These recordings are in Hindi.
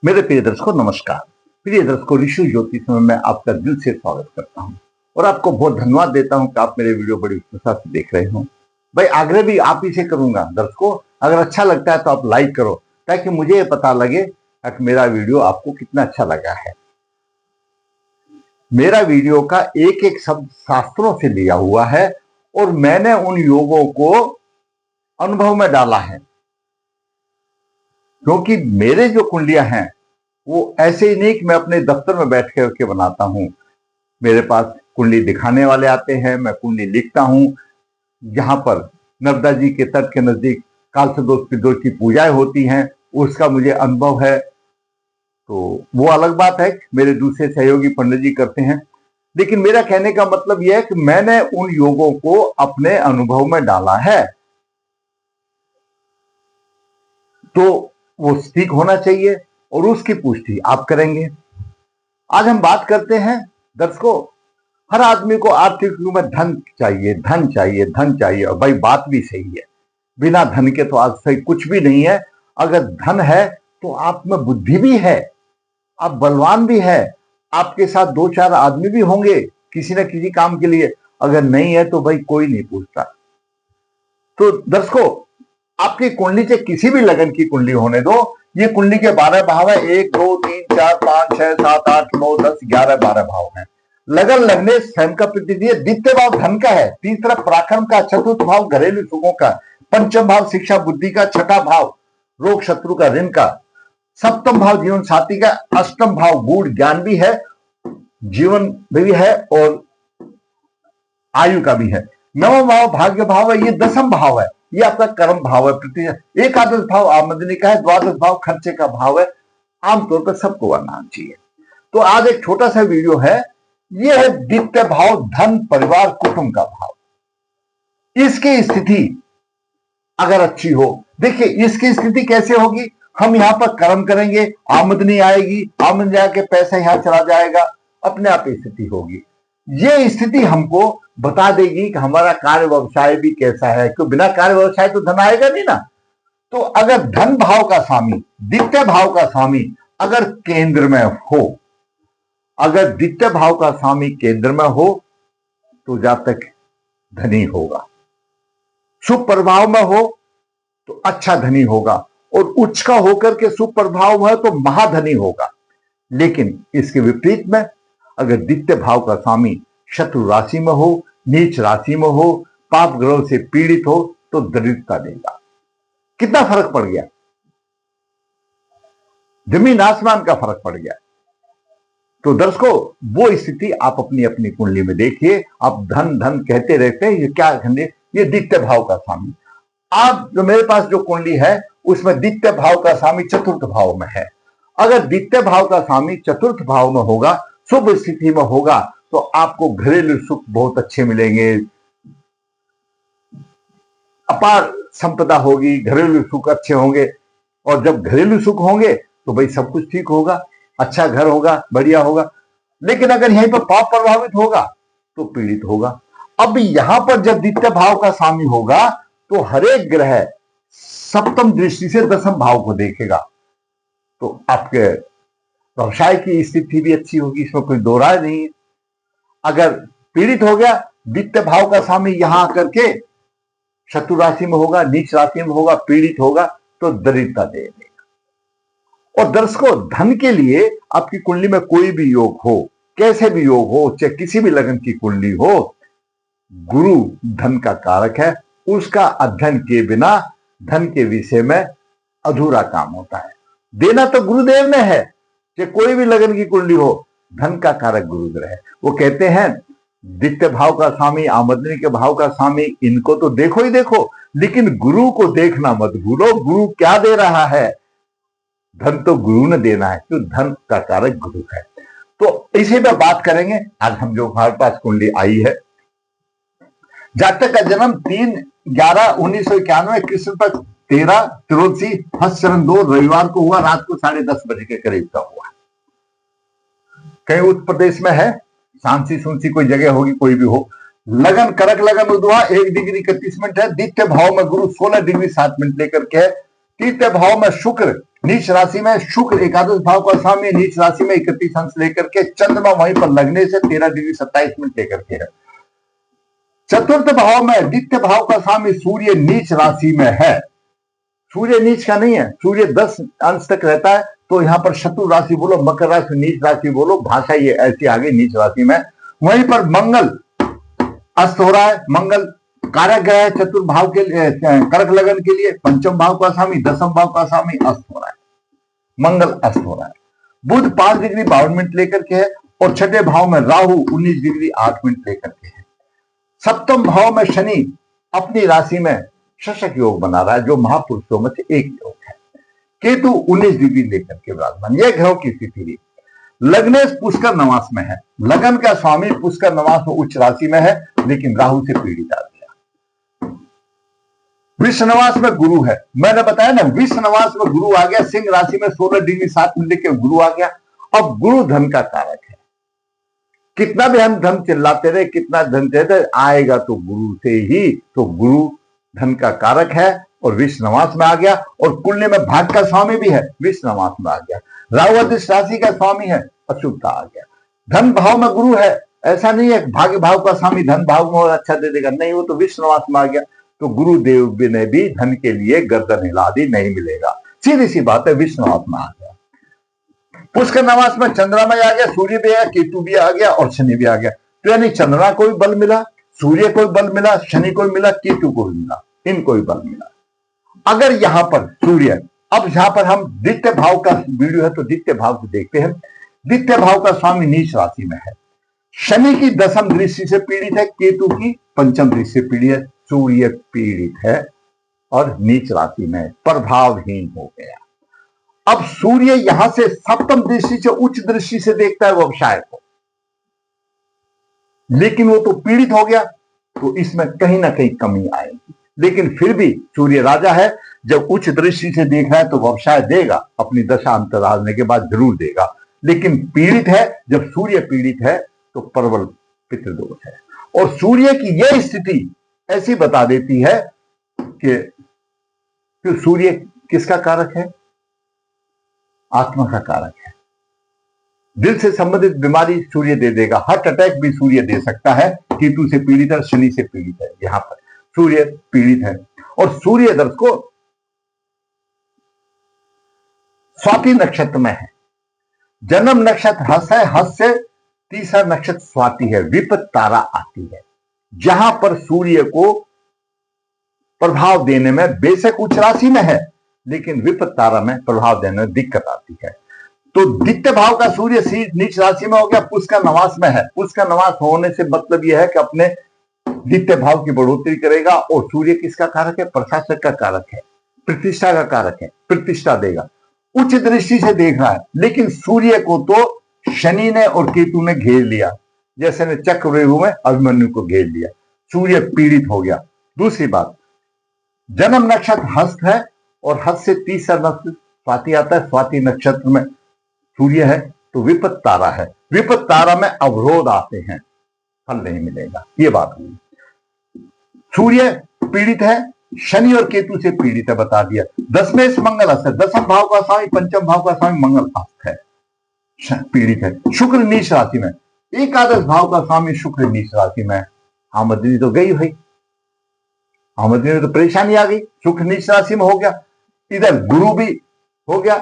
मेरे प्रिय दर्शकों नमस्कार। प्रिय दर्शकों, ऋषि ज्योतिष में मैं आपका दिल से स्वागत करता हूं और आपको बहुत धन्यवाद देता हूं कि आप मेरे वीडियो बड़ी उत्साह से देख रहे हो। भाई आग्रह भी आप ही से करूंगा दर्शकों, अगर अच्छा लगता है तो आप लाइक करो ताकि मुझे पता लगे कि मेरा वीडियो आपको कितना अच्छा लगा है। मेरा वीडियो का एक एक शब्द शास्त्रों से लिया हुआ है और मैंने उन योगों को अनुभव में डाला है, क्योंकि मेरे जो कुंडलियां हैं वो ऐसे ही नहीं कि मैं अपने दफ्तर में बैठ करके बनाता हूं। मेरे पास कुंडली दिखाने वाले आते हैं, मैं कुंडली लिखता हूं। जहां पर नर्मदा जी के तट के नजदीक कालसदोष पिदोष की पूजाएं होती हैं, उसका मुझे अनुभव है। तो वो अलग बात है, मेरे दूसरे सहयोगी पंडित जी करते हैं। लेकिन मेरा कहने का मतलब यह है कि मैंने उन योगों को अपने अनुभव में डाला है, तो वो ठीक होना चाहिए और उसकी पुष्टि आप करेंगे। आज हम बात करते हैं दर्शकों, हर आदमी को आर्थिक रूप में धन चाहिए, धन चाहिए, धन चाहिए। और भाई बात भी सही है, बिना धन के तो आज सही कुछ भी नहीं है। अगर धन है तो आप में बुद्धि भी है, आप बलवान भी है, आपके साथ दो चार आदमी भी होंगे किसी न किसी काम के लिए। अगर नहीं है तो भाई कोई नहीं पूछता। तो दर्शकों, आपकी कुंडली से किसी भी लगन की कुंडली होने दो, ये कुंडली के 12 भाव है। 1 2 3 4 5 6 7 8 9 10 11 12 भाव है। लगन लगने स्वयं का प्रतिनिधि। द्वितीय भाव धन का है, तीसरा पराक्रम का, चतुर्थ भाव घरेलू सुखों का, पंचम भाव शिक्षा बुद्धि का, छठा भाव रोग शत्रु का, ऋण का, सप्तम भाव जीवन साथी का, अष्टम भाव गूढ़ ज्ञान भी है, जीवन भी है और आयु का भी है। नवम भाव भाग्य भाव है, ये दसम भाव है, ये आपका कर्म भाव है। एकादश भाव आमदनी का है, द्वादश भाव खर्चे का भाव है। आमतौर पर सबको आना चाहिए। तो आज एक छोटा सा वीडियो है, ये है द्वितीय भाव धन परिवार कुटुंब का भाव। इसकी स्थिति अगर अच्छी हो, देखिए इसकी स्थिति कैसे होगी। हम यहां पर कर्म करेंगे, आमदनी आएगी, आमदनी आके पैसा यहां चला जाएगा, अपने आप स्थिति होगी। ये स्थिति हमको बता देगी कि हमारा कार्य व्यवसाय भी कैसा है, क्योंकि बिना कार्य व्यवसाय तो धन आएगा नहीं ना। तो अगर धन भाव का स्वामी, द्वितीय भाव का स्वामी अगर केंद्र में हो, अगर द्वितीय भाव का स्वामी केंद्र में हो तो जातक धनी होगा। शुभ प्रभाव में हो तो अच्छा धनी होगा, और उच्च का होकर के शुभ प्रभाव में है तो महाधनी होगा। लेकिन इसके विपरीत में अगर द्वितीय भाव का स्वामी शत्रु राशि में हो, नीच राशि में हो, पाप ग्रह से पीड़ित हो तो दरिद्रता देगा। कितना फर्क पड़ गया, जमीन आसमान का फर्क पड़ गया। तो दर्शकों, वो स्थिति आप अपनी अपनी कुंडली में देखिए। आप धन धन कहते रहते हैं, ये क्या कहते, ये द्वितीय भाव का स्वामी। आप जो मेरे पास जो कुंडली है उसमें द्वितीय भाव का स्वामी चतुर्थ भाव में है। अगर द्वितीय भाव का स्वामी चतुर्थ भाव में होगा, शुभ स्थिति में होगा, तो आपको घरेलू सुख बहुत अच्छे मिलेंगे, अपार संपदा होगी, घरेलू सुख अच्छे होंगे। और जब घरेलू सुख होंगे तो भाई सब कुछ ठीक होगा, अच्छा घर होगा, बढ़िया होगा। लेकिन अगर यहीं पर पाप प्रभावित होगा तो पीड़ित होगा। अब यहां पर जब द्वितीय भाव का स्वामी होगा तो हरेक ग्रह सप्तम दृष्टि से दसम भाव को देखेगा, तो आपके व्यवसाय की स्थिति भी अच्छी होगी, इसमें कोई दो राय नहीं है। अगर पीड़ित हो गया, द्वितीय भाव का स्वामी यहां आकर के शत्रु राशि में होगा, नीच राशि में होगा, पीड़ित होगा तो दरिद्रता दे देगा। और दर्शकों, धन के लिए आपकी कुंडली में कोई भी योग हो, कैसे भी योग हो, चाहे किसी भी लगन की कुंडली हो, गुरु धन का कारक है। उसका अध्ययन किए बिना धन के विषय में अधूरा काम होता है। देना तो गुरुदेव ने है, चाहे कोई भी लगन की कुंडली हो, धन का कारक गुरुदेव है। वो कहते हैं द्वितीय भाव का स्वामी, आमदनी के भाव का स्वामी, इनको तो देखो ही देखो, लेकिन गुरु को देखना मत भूलो। गुरु क्या दे रहा है, धन तो गुरु ने देना है, तो धन का कारक गुरु है। तो इसी पे बात करेंगे आज हम। जो हमारे पास कुंडली आई है, जातक का जन्म 3/11/1991 कृष्ण पक्ष 13 त्रयोदशी हस्तचरण 2 रविवार को हुआ, रात को 10:30 बजे के करीब का हुआ। कहीं उत्तर प्रदेश में है, सांसी सुनसी कोई जगह होगी, कोई भी हो। लगन करक लगन उद्वा 1 डिग्री 31 मिनट है। द्वितीय भाव में गुरु 16 डिग्री 7 मिनट लेकर के है। तृतीय भाव में शुक्र नीच राशि में शुक्र एकादश भाव का स्वामी, नीच राशि में 31 अंश लेकर के, चंद्रमा वहीं पर लगने से 13 डिग्री 27 मिनट लेकर के है। चतुर्थ भाव में द्वितीय भाव का स्वामी सूर्य नीच राशि में है। सूर्य नीच का नहीं है, सूर्य 10 अंश तक रहता है, तो यहां पर शत्रु राशि बोलो, मकर राशि, नीच राशि बोलो, भाषा ये ऐसी आगे नीच राशि में। वहीं पर मंगल अस्त हो रहा है, मंगल कारक ग्रह है चतुर्भाव के लिए, कर्क लगन के लिए, पंचम भाव का स्वामी, दसम भाव का स्वामी अस्त हो रहा है, मंगल अस्त हो रहा है। बुध 5 डिग्री 52 मिनट लेकर के है, और छठे भाव में राहु 19 डिग्री 8 मिनट लेकर के है। सप्तम भाव में शनि अपनी राशि में शशक योग बना रहा है, जो महापुरुषों में से एक योग है। केतु 19 डिग्री लेकर के विराजमान, यह ग्रहों की स्थिति रही। लग्नेश पुष्कर नवास में है, लगन का स्वामी पुष्कर नवास में उच्च राशि में है, लेकिन राहु से पीड़ित आ गया। विश्वनवास में गुरु है, मैंने बताया ना, विश्वनवास में गुरु आ गया, सिंह राशि में 16 डिग्री 7 मिनट लेकर गुरु आ गया। अब गुरु धन का कारक है, कितना भी हम धन चिल्लाते रहे, कितना धन देते आएगा तो गुरु से ही, तो गुरु धन का कारक है और विश्वनवास में आ गया। और कुंडली में भाग का स्वामी भी है, विश्वनवास में आ गया। राहु अधिष्ठ राशि का स्वामी है, अशुभता आ गया। धन भाव में गुरु है, ऐसा नहीं है भाग्य भाव का स्वामी धन भाव में और अच्छा दे देगा, नहीं, वो तो विश्वनवास में आ गया। तो गुरुदेव ने भी धन के लिए गर्दन हिला दी, नहीं मिलेगा, सीधी सी बात है, विश्वनवास में आ गया। पुष्कर नवास में चंद्रमा आ गया, सूर्य भी आ गया, केतु भी आ गया और शनि भी आ गया। तो यानी चंद्रमा को भी बल मिला, सूर्य को भी बल मिला, शनि को भी मिला, केतु को भी मिला, इनको भी बल मिला। अगर यहां पर सूर्य, अब यहां पर हम द्वितीय भाव का वीडियो है तो द्वितीय भाव को देखते हैं। द्वितीय भाव का स्वामी नीच राशि में है, शनि की दसम दृष्टि से पीड़ित है, केतु की पंचम दृष्टि से पीड़ित है, सूर्य पीड़ित है और नीच राशि में प्रभावहीन हो गया। अब सूर्य यहां से सप्तम दृष्टि से उच्च दृष्टि से देखता है व्यवसाय को, लेकिन वो तो पीड़ित हो गया, तो इसमें कहीं ना कहीं कमी आएगी। लेकिन फिर भी सूर्य राजा है, जब उच्च दृष्टि से देख रहा है तो व्यवसाय देगा, अपनी दशा अंतरालने के बाद जरूर देगा। लेकिन पीड़ित है, जब सूर्य पीड़ित है तो प्रबल पितृदोष है। और सूर्य की यह स्थिति ऐसी बता देती है कि सूर्य किसका कारक है? आत्मा का कारक है। दिल से संबंधित बीमारी सूर्य दे देगा, हार्ट अटैक भी सूर्य दे सकता है। केतु से पीड़ित है, शनि से पीड़ित है, यहां पर सूर्य पीड़ित है। और सूर्य दर्शकों स्वाति नक्षत्र में है, जन्म नक्षत्र हस्त है, हस्त से तीसरा नक्षत्र स्वाति है, विपत तारा आती है। जहां पर सूर्य को प्रभाव देने में बेशक उच्च राशि में है, लेकिन विपत तारा में प्रभाव देने में दिक्कत आती है। तो द्वितीय भाव का सूर्य नीच राशि में हो गया, पुष्कर नवास में है। पुष्कर नवास होने से मतलब यह है कि अपने द्वितीय भाव की बढ़ोतरी करेगा। और सूर्य किसका कारक है? प्रशासक का कारक है, प्रतिष्ठा का कारक है, प्रतिष्ठा देगा। उच्च दृष्टि से देख रहा है, लेकिन सूर्य को तो शनि ने और केतु ने घेर लिया, जैसे ने चक्रव्यूह में अभिमन्यु को घेर लिया। सूर्य पीड़ित हो गया। दूसरी बात, जन्म नक्षत्र हस्त है और हस्त से तीसरा नक्षत्र स्वाति आता है। स्वाति नक्षत्र में सूर्य है तो विपत तारा है, विपत तारा में अवरोध आते हैं, फल नहीं मिलेगा, ये बात हुई। सूर्य पीड़ित है, शनि और केतु से पीड़ित है, बता दिया। दशमेश मंगल अस्त है, दसम भाव का स्वामी पंचम भाव का स्वामी मंगल अस्त है, पीड़ित है। शुक्र नीच राशि में, एकादश भाव का स्वामी शुक्र नीच राशि में। आमदनी तो गई भाई, आमदनी में तो परेशानी आ गई, शुक्र नीच राशि में हो गया। इधर गुरु भी हो गया,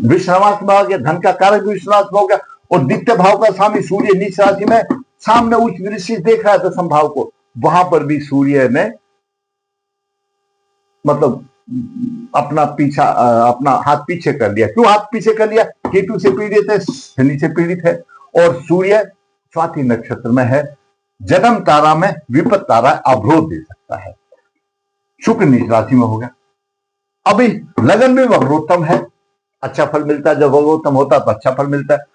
विश्वनाथ में आ गया, धन का कारक भी विश्वनाथ में हो गया। और द्वितीय भाव का स्वामी सूर्य नीच राशि में, सामने उच्च दृष्टि देख रहा है दसम भाव को, वहां पर भी सूर्य ने मतलब अपना पीछा अपना हाथ पीछे कर लिया। क्यों हाथ पीछे कर लिया? केतु से पीड़ित है, शनि से पीड़ित है, और सूर्य स्वाति नक्षत्र में है। जन्म तारा में विपत तारा अवरोध दे सकता है। शुक्र नीच राशि में हो गया। अभी लगन में वक्रोत्तम है, अच्छा फल मिलता है। जब वक्रोत्तम होता है तो अच्छा फल मिलता है।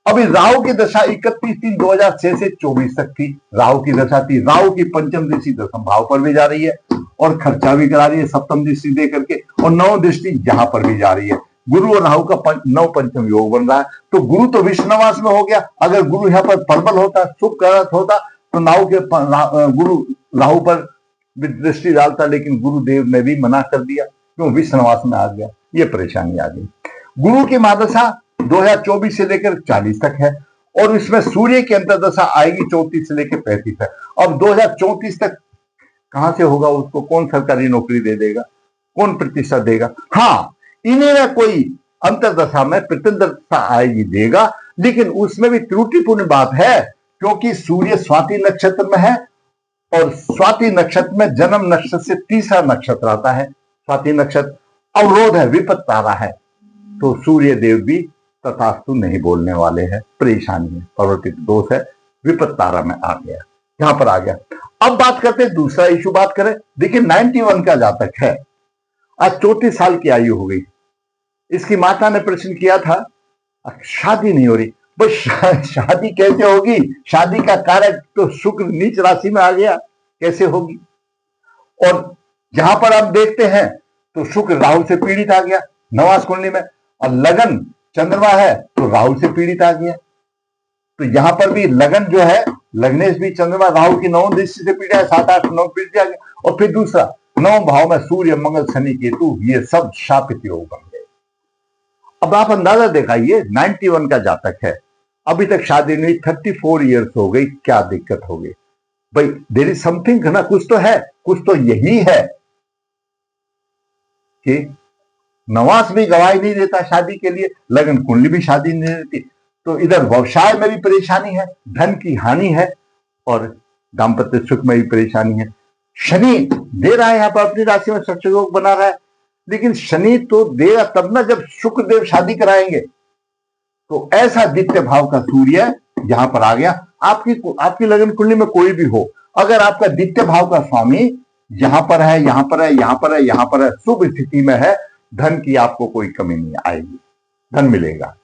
अभी राहु की दशा 31/3/2006 से 24 तक थी, राहु की दशा थी। राहु की पंचम दृष्टि दसम भाव पर भी जा रही है और खर्चा भी करा रही है सप्तम दृष्टि दे करके, और नौ दृष्टि यहां पर भी जा रही है। गुरु और राहु का नौ पंचम योग बन रहा है। तो गुरु तो विश्वनवास में हो गया। अगर गुरु यहाँ पर प्रबल होता, शुभ कारक होता, तो गुरु राहु पर दृष्टि डालता, लेकिन गुरुदेव ने भी मना कर दिया। क्यों विश्ववास में आ गया, ये परेशानी आ गई। गुरु की महादशा 2024 से लेकर 40 तक है और इसमें सूर्य की अंतर्दशा आएगी 34 से लेकर 35 तक। अब 2034 तक कहां से होगा, उसको कौन सरकारी नौकरी दे देगा, कौन प्रतिष्ठा देगा? हाँ, इन्हें ना कोई अंतर्दशा में प्रतिदशा आएगी देगा, लेकिन उसमें भी त्रुटिपूर्ण बात है, क्योंकि सूर्य स्वाति नक्षत्र में है और स्वाति नक्षत्र में जन्म नक्षत्र से तीसरा नक्षत्र आता है। स्वाति नक्षत्र अवरोध है, विपत्त तारा है, तो सूर्य देव भी तथास्तु नहीं बोलने वाले हैं, परेशानी है, परिवर्तित दोष है, विपत्त तारा में आ गया, यहां पर आ गया। अब बात करते हैं दूसरा इशू, बात करें। देखिए 91 का जातक है, आज 34 साल की आयु हो गई। इसकी माता ने प्रश्न किया था, शादी नहीं हो रही। बस शादी कैसे होगी? शादी का कारक तो शुक्र नीच राशि में आ गया, कैसे होगी? और जहां पर आप देखते हैं तो शुक्र राहु से पीड़ित आ गया नवास कुंडली में, और लगन चंद्रमा है तो राहु से पीड़ित आ गया। तो यहां पर भी लगन जो है, लग्नेश भी चंद्रमा राहु की नवम दृष्टि से पीड़ा है, 7 8 9 पीड़ित आ गया। और फिर दूसरा 9 भाव में सूर्य मंगल शनि केतु, ये सब शापित योग बन गए। अब आप अंदाजा दिखाइए, 91 का जातक है, अभी तक शादी नहीं, 34 ईयर्स हो गई, क्या दिक्कत हो गई भाई? देयर इज समथिंग ना, कुछ तो है, कुछ तो यही है कि नवास भी गवाही नहीं देता शादी के लिए, लगन कुंडली भी शादी नहीं देती, तो इधर व्यवसाय में भी परेशानी है, धन की हानि है, और दाम्पत्य सुख में भी परेशानी है। शनि दे रहा है यहां पर अपनी राशि में सक्षयोग बना रहा है, लेकिन शनि तो देगा तब ना जब शुक्रदेव शादी कराएंगे। तो ऐसा द्वितीय भाव का सूर्य यहां पर आ गया। आपकी लगन कुंडली में कोई भी हो, अगर आपका द्वितीय भाव का स्वामी यहां पर है, यहां पर है, यहां पर है, यहां पर है, शुभ स्थिति में है, धन की आपको कोई कमी नहीं आएगी, धन मिलेगा।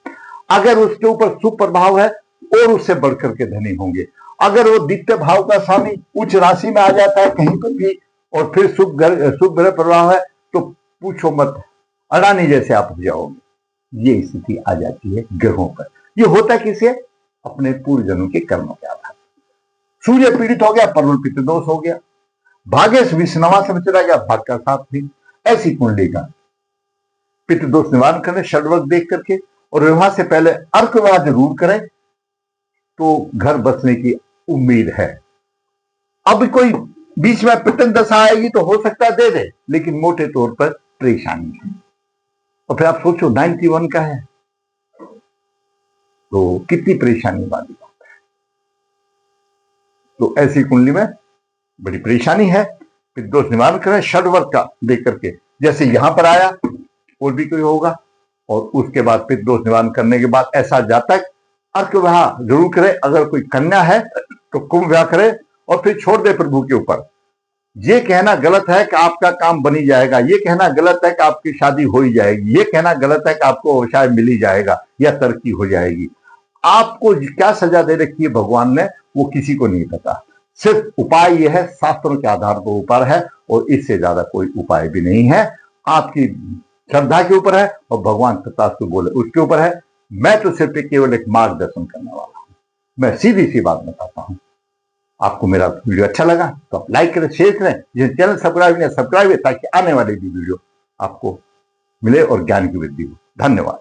अगर उसके ऊपर शुभ प्रभाव है और उससे बढ़कर के धनी होंगे। अगर वो द्वितीय भाव का स्वामी उच्च राशि में आ जाता है कहीं पर भी, और फिर शुभ ग्रह प्रभाव है, तो पूछो मत, अडानी जैसे आप हो जाओगे। ये स्थिति आ जाती है ग्रहों पर। ये होता किसे? अपने पूर्वजन्मों के कर्मों के आधार। सूर्य पीड़ित हो गया, परवल पित्त दोष हो गया, भाग्य विष्णवा से चला गया, भाग का साथ भी। ऐसी कुंडली का पित्त दोष निवारण करें षडवर्ग देख करके, और विवाह से पहले अर्क विवाह जरूर करें, तो घर बसने की उम्मीद है। अब कोई बीच में पितन दशा आएगी तो हो सकता है दे दे, लेकिन मोटे तौर पर परेशानी है। और फिर आप सोचो 91 का है, तो कितनी परेशानी वाली बात है। तो ऐसी कुंडली में बड़ी परेशानी है। फिर दोष निवारण करें षडवर्ग का देख करके, जैसे यहां पर आया और भी कोई होगा, और उसके बाद फिर दोष निवारण करने के बाद ऐसा जातक अर्क विवाह जरूर करे। अगर कोई कन्या है तो कुंभ विवाह करे और फिर छोड़ दे प्रभु के ऊपर। ये कहना गलत है कि आपका काम बनी जाएगा, ये कहना गलत है कि आपकी शादी हो ही जाएगी, ये कहना गलत है कि आपको व्यवसाय मिल ही जाएगा या तरक्की हो जाएगी। आपको क्या सजा दे रखी है भगवान ने, वो किसी को नहीं पता। सिर्फ उपाय यह है, शास्त्रों के आधार पर ऊपर है, और इससे ज्यादा कोई उपाय भी नहीं है। आपकी श्रद्धा के ऊपर है और भगवान तथास्तु बोले उसके ऊपर है। मैं तो सिर्फ केवल एक मार्गदर्शन करने वाला हूं। मैं सीधी सी बात बताता हूं। आपको मेरा वीडियो अच्छा लगा तो आप लाइक करें, शेयर करें, जिस चैनल सब्सक्राइब नहीं सब्सक्राइब है, ताकि आने वाली भी वीडियो आपको मिले और ज्ञान की वृद्धि हो। धन्यवाद।